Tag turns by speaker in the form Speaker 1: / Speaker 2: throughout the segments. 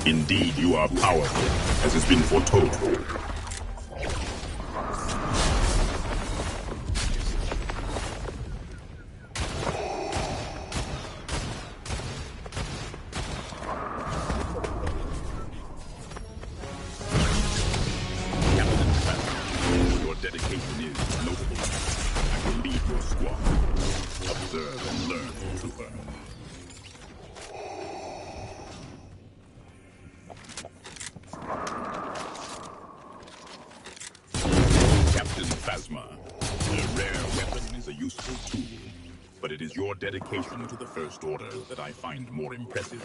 Speaker 1: Indeed, you are powerful, as has been foretold. Captain, your dedication is notable. I will lead your squad. Observe and learn, trooper. A rare weapon is a useful tool, but it is your dedication to the First Order that I find more impressive.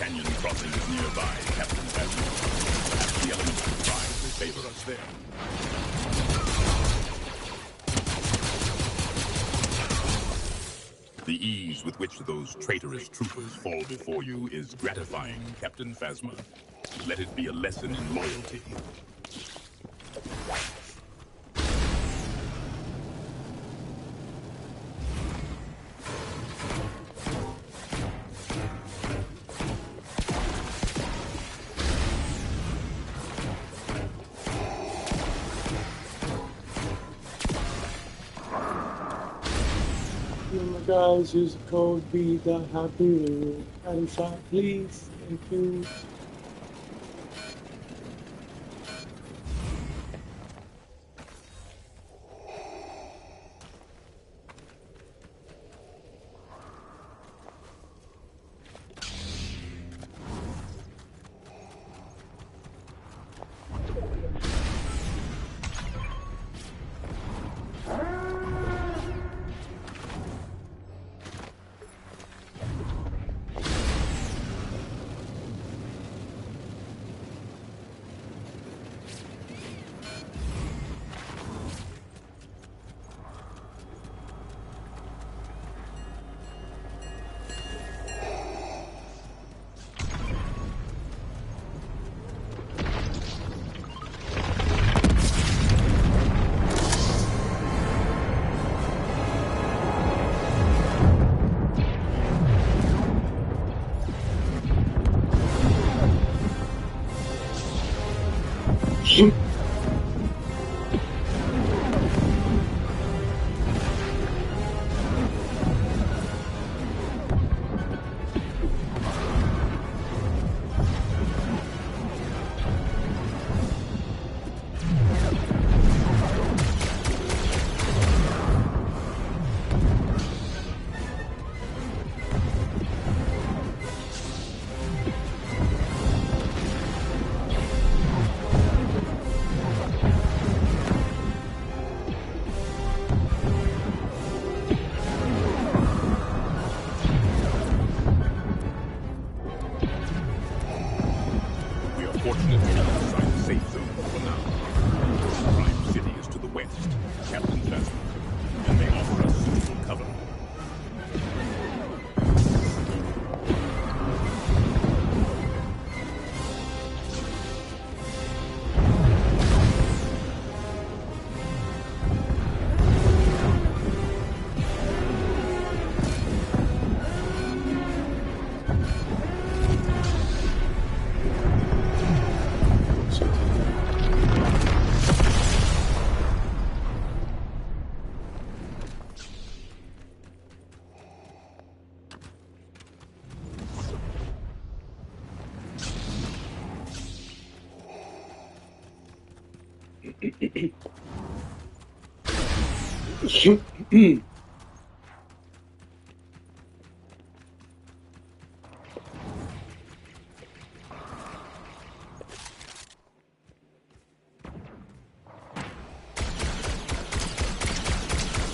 Speaker 1: canyon crossing is nearby, Captain Phasma. Perhaps the elements of pride will favor us there. The ease with which those traitorous troopers fall before you is gratifying, Captain Phasma. Let it be a lesson in loyalty.
Speaker 2: Guys, use the code Be the Happy. Item shop, please. Thank you.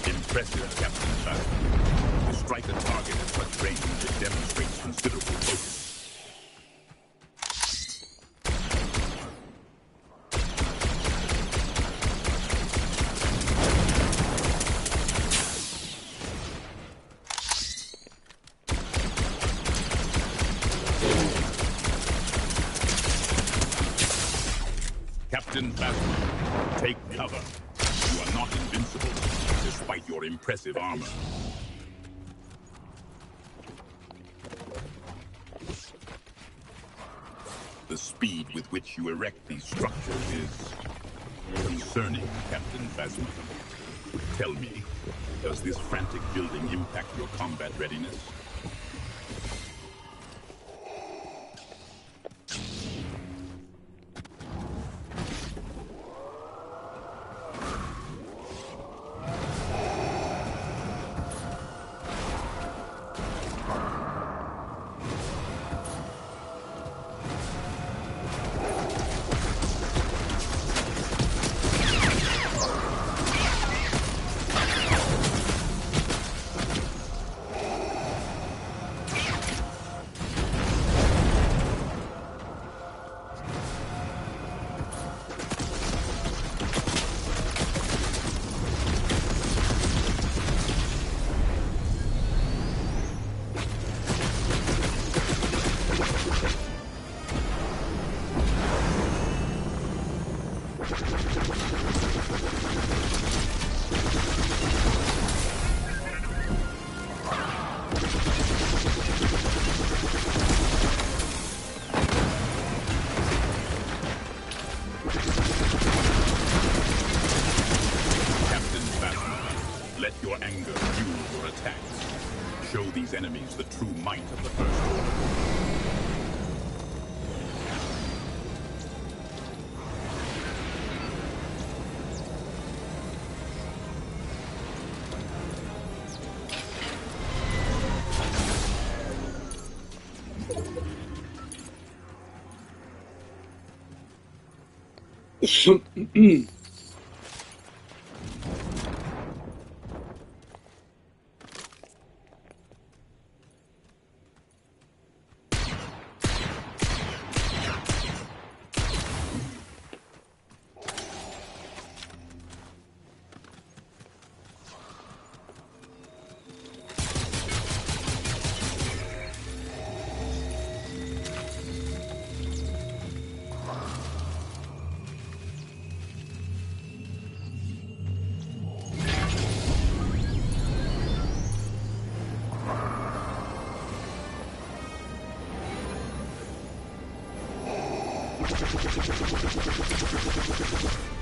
Speaker 1: Impressive, Captain Phasma. To strike a target at such range, it demonstrates considerable focus. Captain Phasma, take cover. You are not invincible, despite your impressive armor. The speed with which you erect these structures is concerning, Captain Phasma. Tell me, does this frantic building impact your combat readiness? attacks. Show these enemies the true might of the First Order.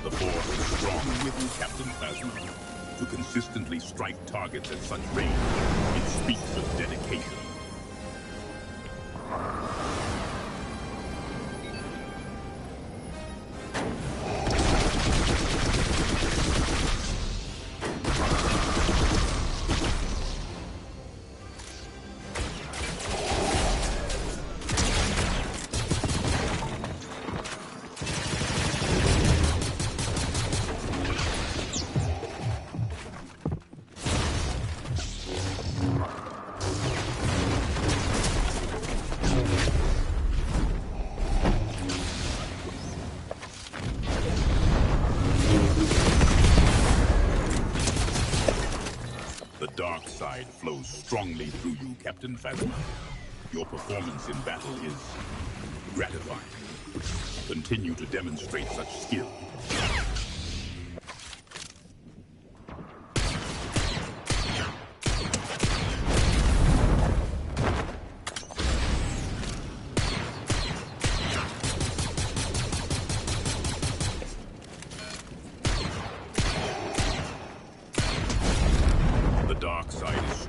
Speaker 1: The Force is strong with you, Captain Phasma. To consistently strike targets at such range, it speaks of dedication. Dark side flows strongly through you, Captain Phasma. Your performance in battle is gratifying. Continue to demonstrate such skill.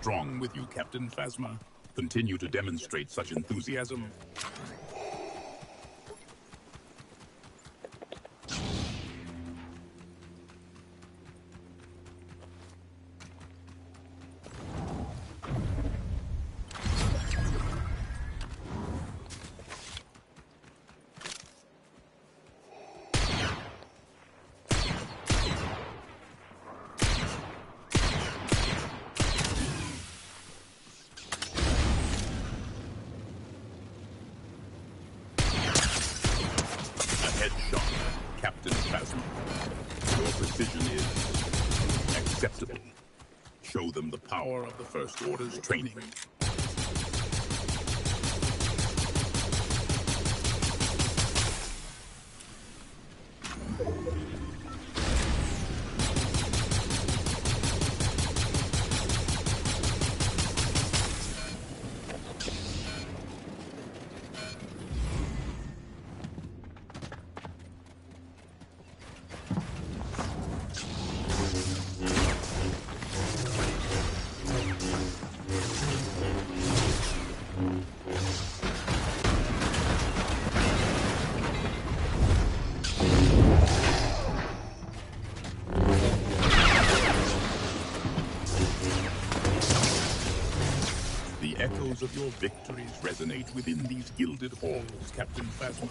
Speaker 1: Strong with you, Captain Phasma. Continue to demonstrate such enthusiasm. Headshot, Captain Phasma. Your precision is acceptable. Show them the power of the First Order's training. The echoes of your victories resonate within these gilded halls, Captain Phasma.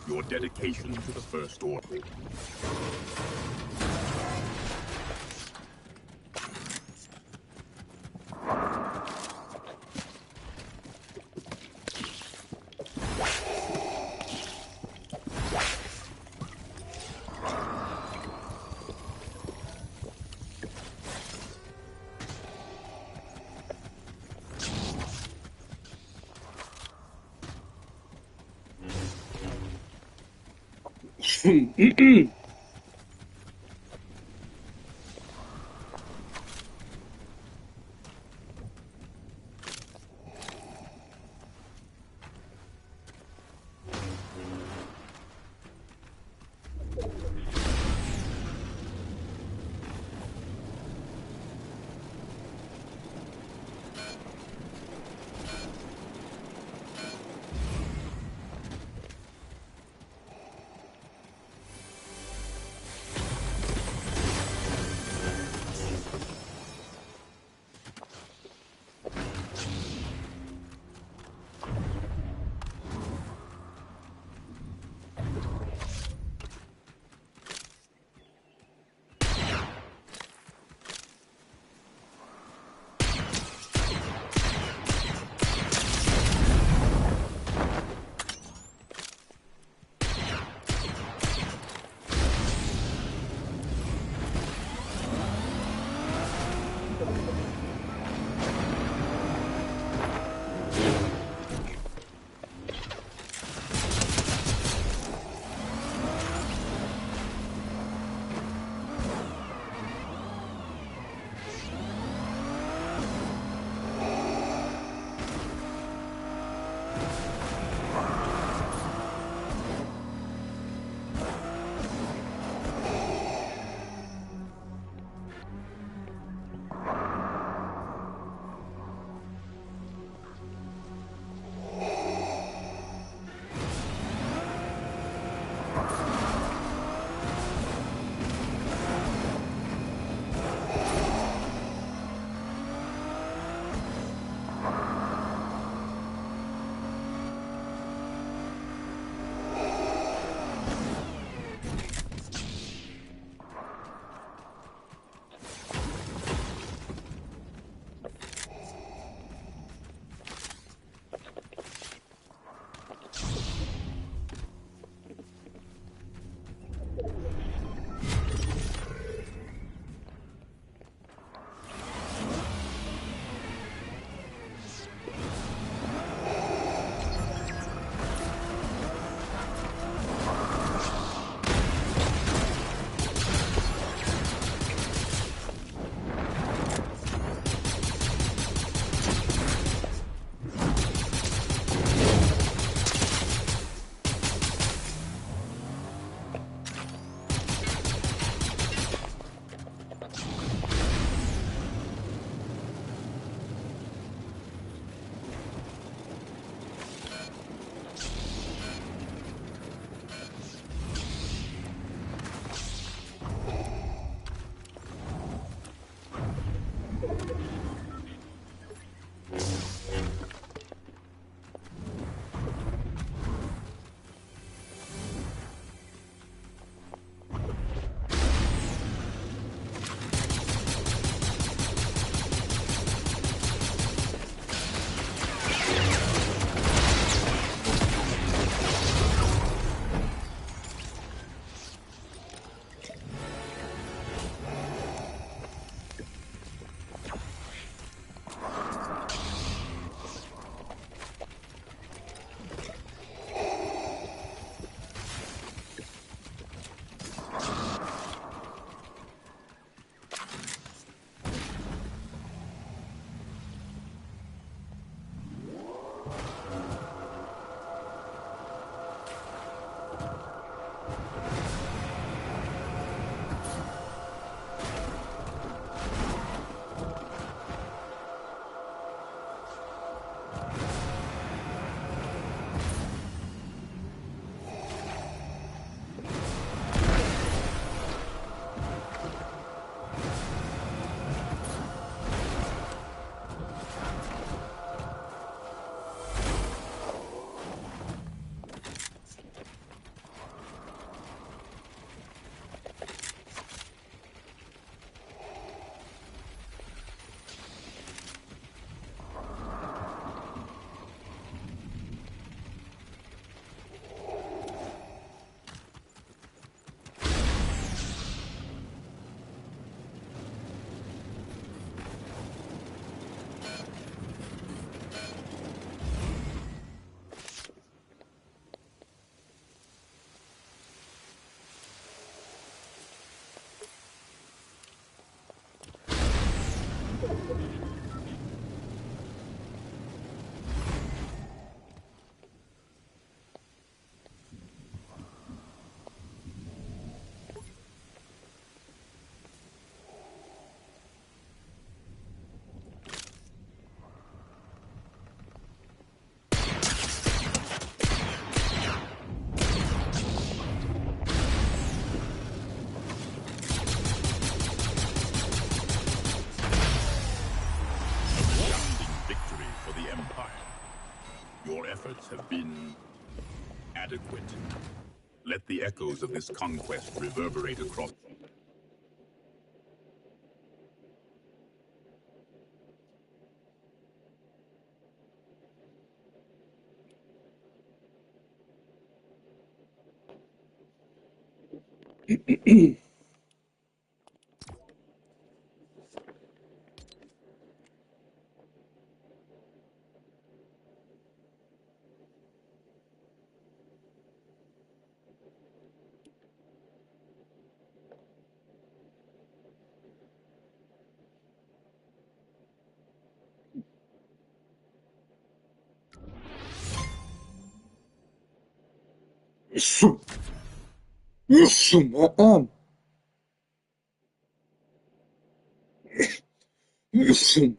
Speaker 1: Your dedication to the First Order. Have been adequate. Let the echoes of this conquest reverberate across.
Speaker 2: Listen, listen, listen.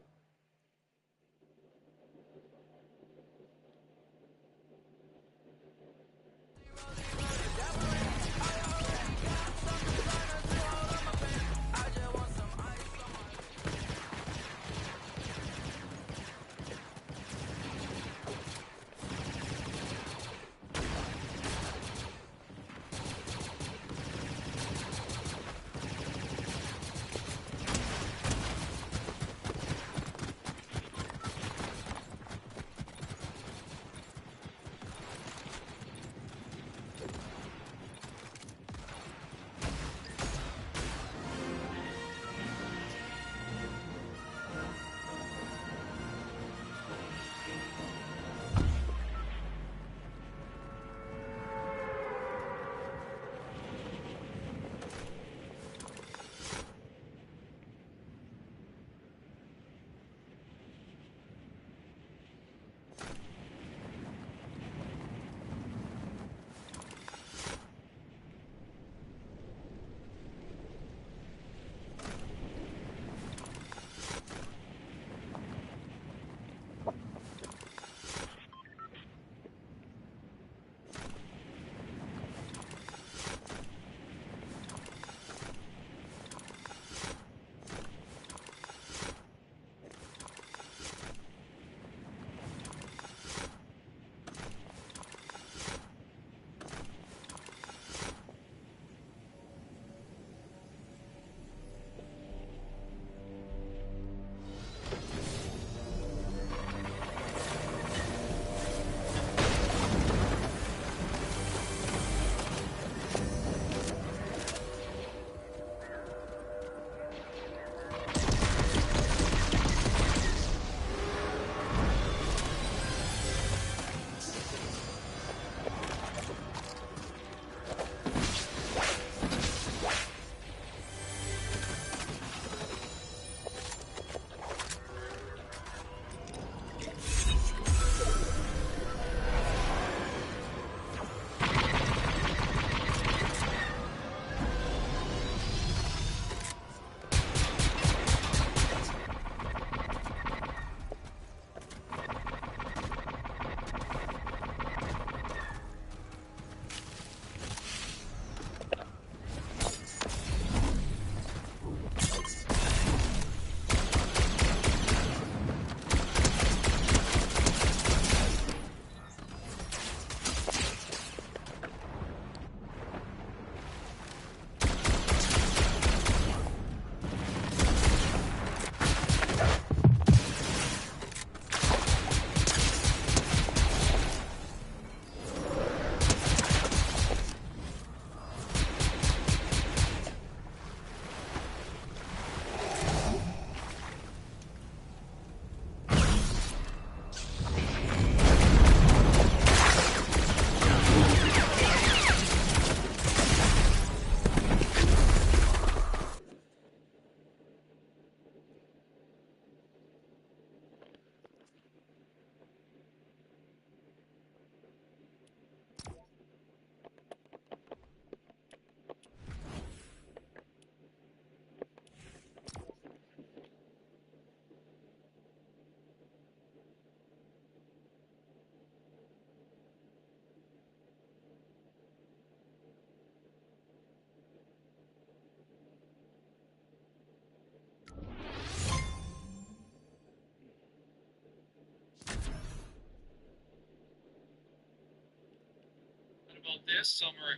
Speaker 3: about this. Some are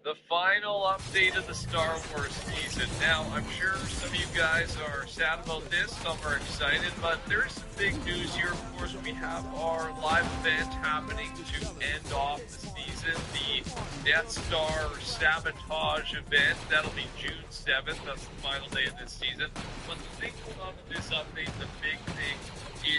Speaker 3: the final update of the Star Wars season. Now, I'm sure some of you guys are sad about this, some are excited, but there's some big news here. Of course, we have our live event happening to end off the season, the Death Star Sabotage event. That'll be June 7th. That's the final day of this season. But the thing going on with this update, the big thing,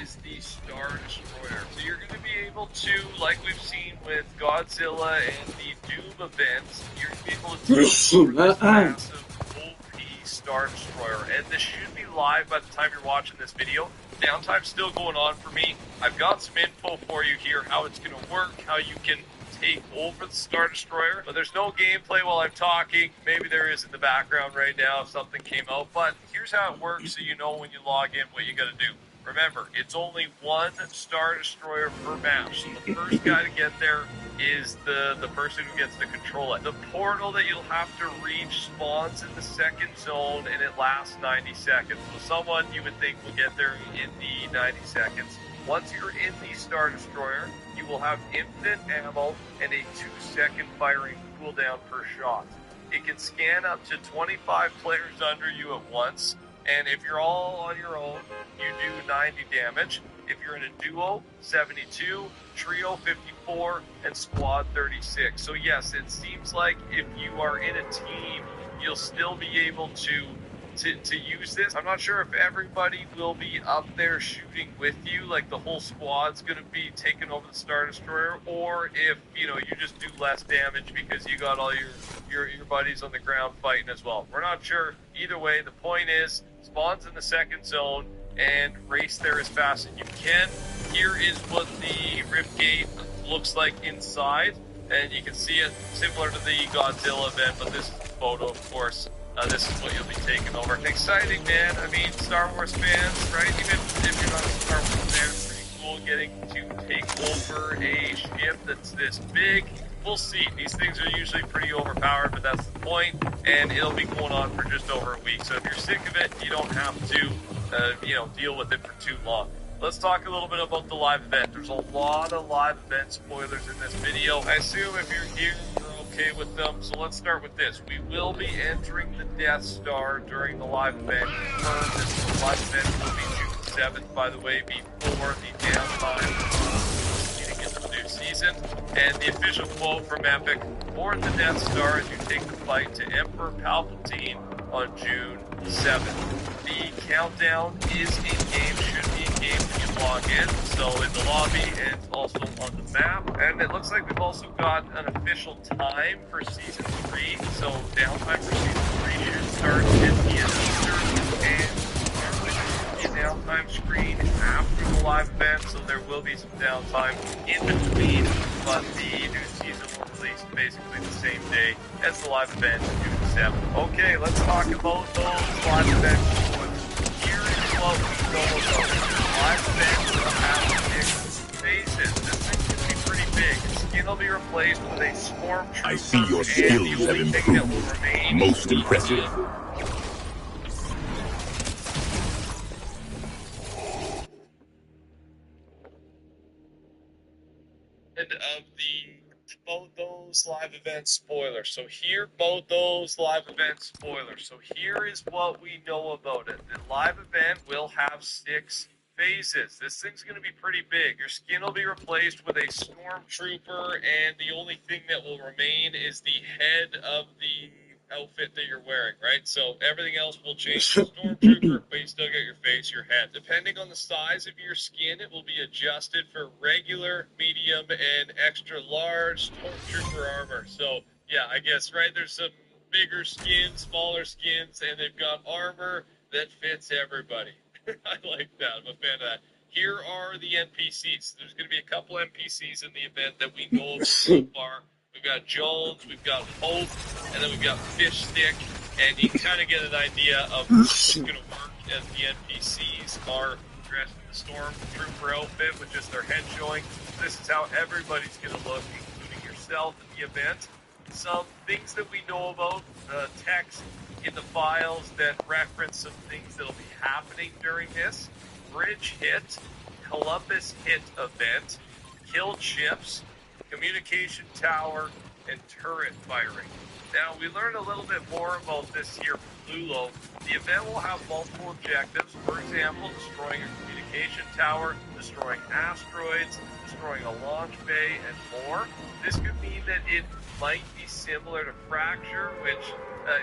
Speaker 3: is the Star Destroyer. So you're going to be able to, like we've seen with Godzilla and the Doom events, you're going to be able to take over this massive OP Star Destroyer. And this should be live by the time you're watching this video. Downtime's still going on for me. I've got some info for you here, how it's going to work, how you can take over the Star Destroyer. But there's no gameplay while I'm talking. Maybe there is in the background right now if something came out. But here's how it works so you know when you log in what you got to do. Remember, it's only one Star Destroyer per match. So the first guy to get there is the person who gets to control it. The portal that you'll have to reach spawns in the second zone, and it lasts 90 seconds. So someone you would think will get there in the 90 seconds. Once you're in the Star Destroyer, you will have infinite ammo and a 2-second firing cooldown per shot. It can scan up to 25 players under you at once. And if you're all on your own, you do 90 damage. If you're in a duo, 72, trio, 54, and squad, 36. So yes, it seems like if you are in a team, you'll still be able to use this. I'm not sure if everybody will be up there shooting with you, like the whole squad's going to be taking over the Star Destroyer, or if, you know, you just do less damage because you got all your buddies on the ground fighting as well. We're not sure. Either way, the point is, spawns in the second zone and race there as fast as you can. Here is what the rip gate looks like inside, and you can see it similar to the Godzilla event, but this is a photo, of course. This is what you'll be taking over. Exciting, man. I mean, Star Wars fans, right? Even if you're not a Star Wars fan, it's pretty cool getting to take over a ship that's this big. We'll see. These things are usually pretty overpowered, but that's the point, and it'll be going on for just over a week. So if you're sick of it, you don't have to, deal with it for too long. Let's talk a little bit about the live event. There's a lot of live event spoilers in this video. I assume if you're here, you're okay with them. So let's start with this. We will be entering the Death Star during the live event. This live event will be June 7th, by the way, before the downtime leading into the new season. And the official quote from Epic: board the Death Star as you take the fight to Emperor Palpatine on June 7th. The countdown is in-game, should be in-game when you log in, so in the lobby and also on the map. And it looks like we've also got an official time for Season 3, so downtime for Season 3 should start at the end of Easter, and there's a downtime screen after the live event, so there will be some downtime in between, but the new season will release basically the same day as the live event, June 7th. Okay, let's talk about those live events. Here is what we know about live events that have six phases. This thing can be pretty big. Skin will be replaced with a stormtrooper.
Speaker 1: I see your skills have improved. Most impressive.
Speaker 3: Of both those live event spoilers. So here is what we know about it. The live event will have 6 phases. This thing's going to be pretty big. Your skin will be replaced with a stormtrooper, and the only thing that will remain is the head of the outfit that you're wearing, right? So everything else will change to stormtrooper, but you still get your face, your head. Depending on the size of your skin, it will be adjusted for regular, medium, and extra large stormtrooper armor. So yeah, I guess, right, there's some bigger skins, smaller skins, and they've got armor that fits everybody. I like that. I'm a fan of that. Here are the NPCs. There's going to be a couple NPCs in the event that we know of so far. We've got Jones, we've got Hope, and then we've got Fish Stick, and you can kind of get an idea of what's going to work as the NPCs are dressed in the Stormtrooper outfit with just their head showing. This is how everybody's going to look, including yourself in the event. Some things that we know about, the text in the files that reference some things that will be happening during this. bridge hit, Columbus hit event, killed ships, communication tower, and turret firing. Now, we learned a little bit more about this here from Lulo. The event will have multiple objectives. For example, destroying a communication tower, destroying asteroids, destroying a launch bay, and more. This could mean that it might be similar to Fracture, which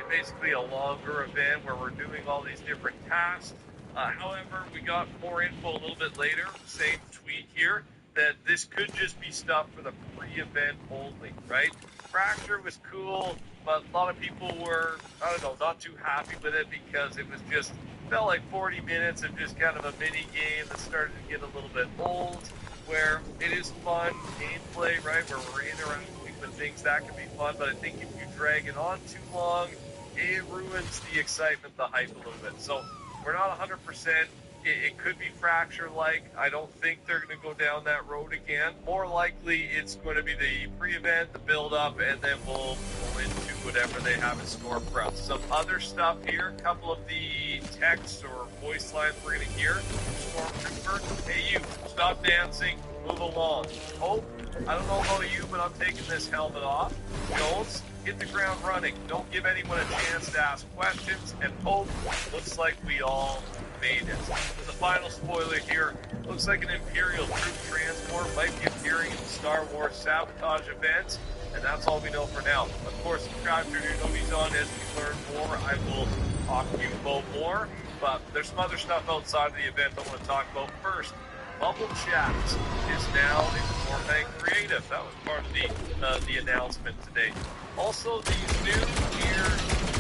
Speaker 3: basically a longer event where we're doing all these different tasks. However, we got more info a little bit later, same tweet here, that this could just be stuff for the pre-event only, right? Fracture was cool, but a lot of people were, I don't know, not too happy with it because it was just, felt like 40 minutes of just kind of a mini game that started to get a little bit old, where it is fun gameplay, right, where we're interacting with things, that can be fun, but I think if you drag it on too long, it ruins the excitement, the hype a little bit. So we're not 100%. It could be Fracture-like. I don't think they're going to go down that road again. More likely, it's going to be the pre-event, the build-up, and then we'll go into whatever they have in store for us. Some other stuff here. A couple of the texts or voice lines we're going to hear. Stormtrooper, hey you, stop dancing, move along. Hope, I don't know about you, but I'm taking this helmet off. Jones, hit the ground running. Don't give anyone a chance to ask questions. And Hope, looks like we all made it. The final spoiler here, looks like an Imperial troop transport might be appearing in the Star Wars sabotage event, and that's all we know for now. Of course, subscribe to your nobody's on as we learn more. I will talk to you about more, but there's some other stuff outside of the event I want to talk about first. Bubble Chat is now in Fortnite Creative. That was part of the announcement today. Also, these new here,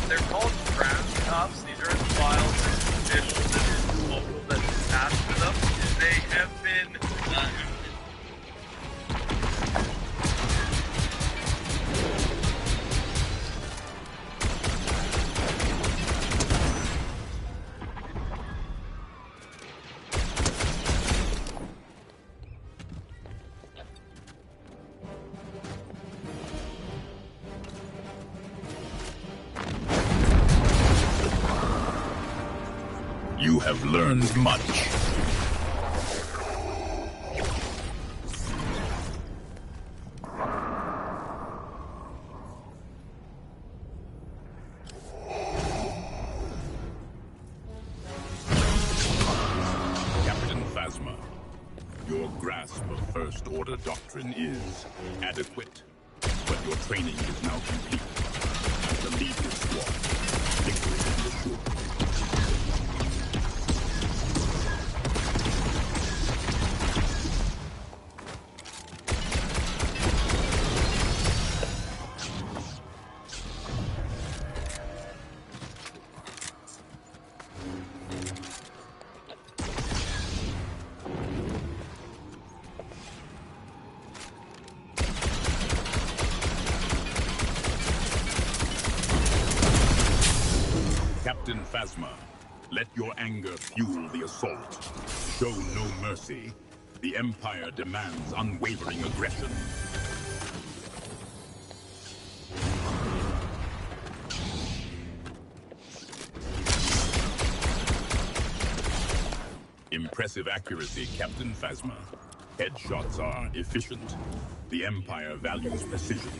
Speaker 3: they're called Crash Cups. These are in the files. This is official. This is the logo that's attached to them. They have been
Speaker 1: You have learned much. Captain Phasma, your grasp of First Order doctrine is adequate, but your training is now complete. I shall lead this squad. Victory is assured. Captain Phasma, let your anger fuel the assault. Show no mercy. The Empire demands unwavering aggression. Impressive accuracy, Captain Phasma. Headshots are efficient. The Empire values precision.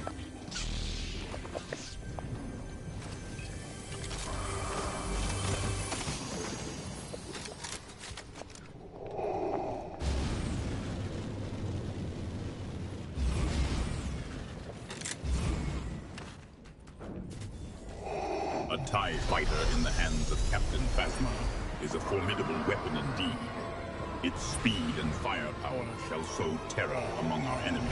Speaker 1: A TIE fighter in the hands of Captain Phasma is a formidable weapon indeed. Its speed and firepower shall sow terror among our enemies.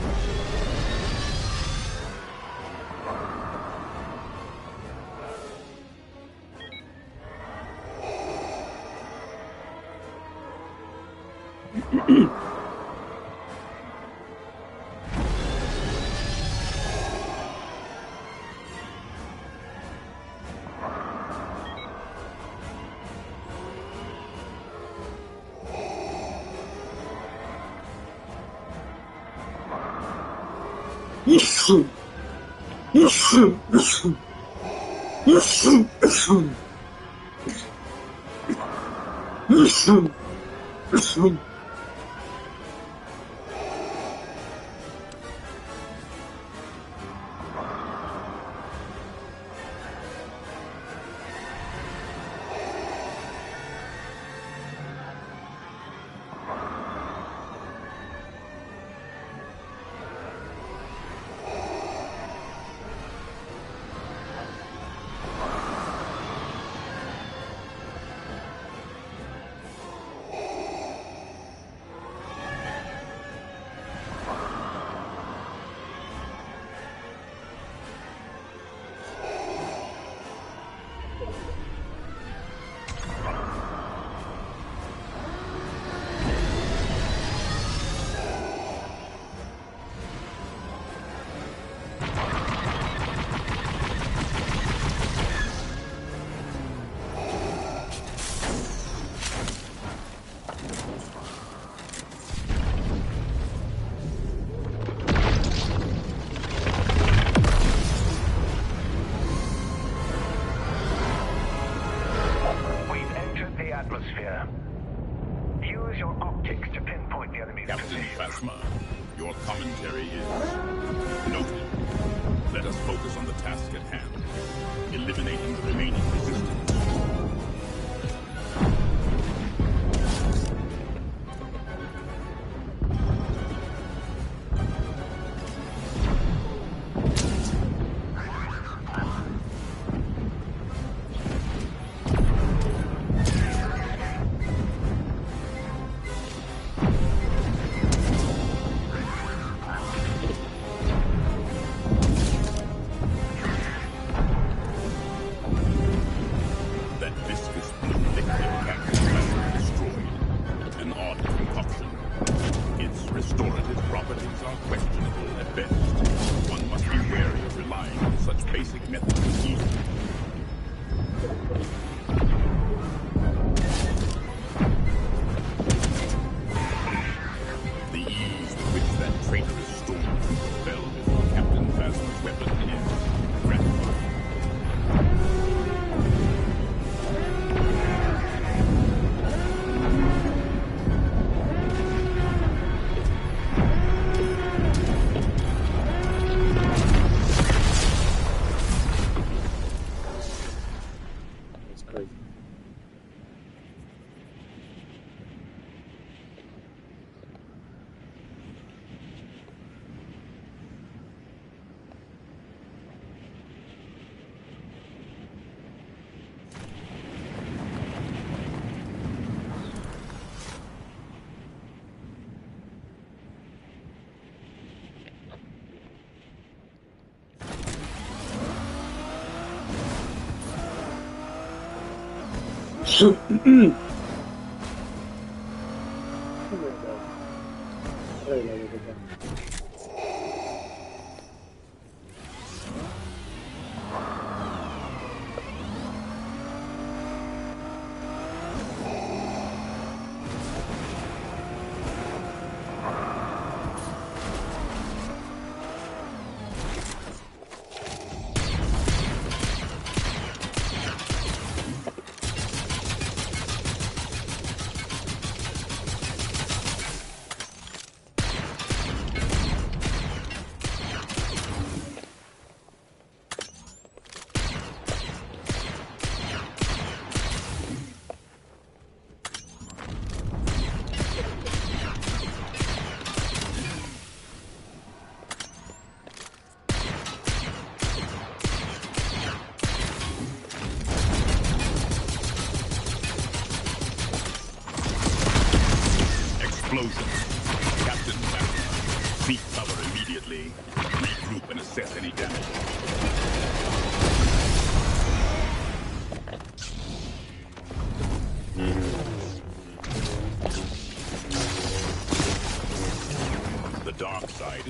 Speaker 1: Your commentary is noted. Let us focus on the task at hand, eliminating the remaining resistance.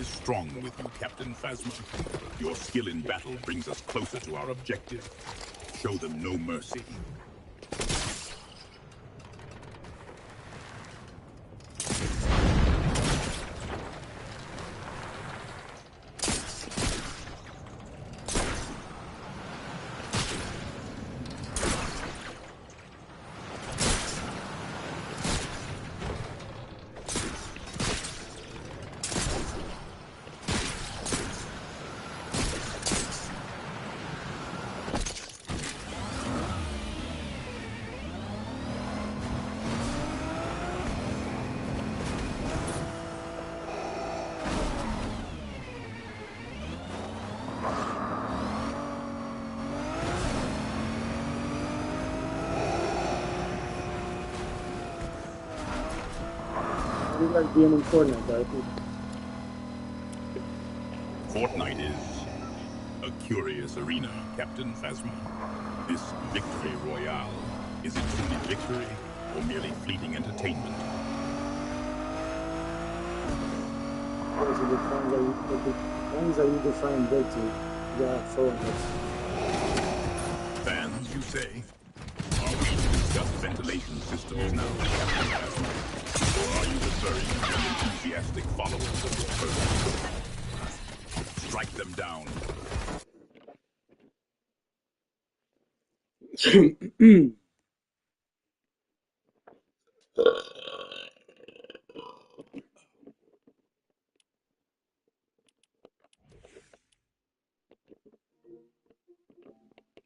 Speaker 1: Strong with you, Captain Phasma. Your skill in battle brings us closer to our objective. Show them no mercy.
Speaker 2: We like being in Fortnite, right?
Speaker 1: Fortnite is a curious arena, Captain Phasma. This victory royale, is it truly victory or merely fleeting entertainment?
Speaker 2: Those are the ones that you define victory. Yeah, Fortnite.
Speaker 1: Fans, you say? Are we to discuss ventilation systems now, Captain Phasma? Or are you referring to the enthusiastic followers of this person? Strike them down.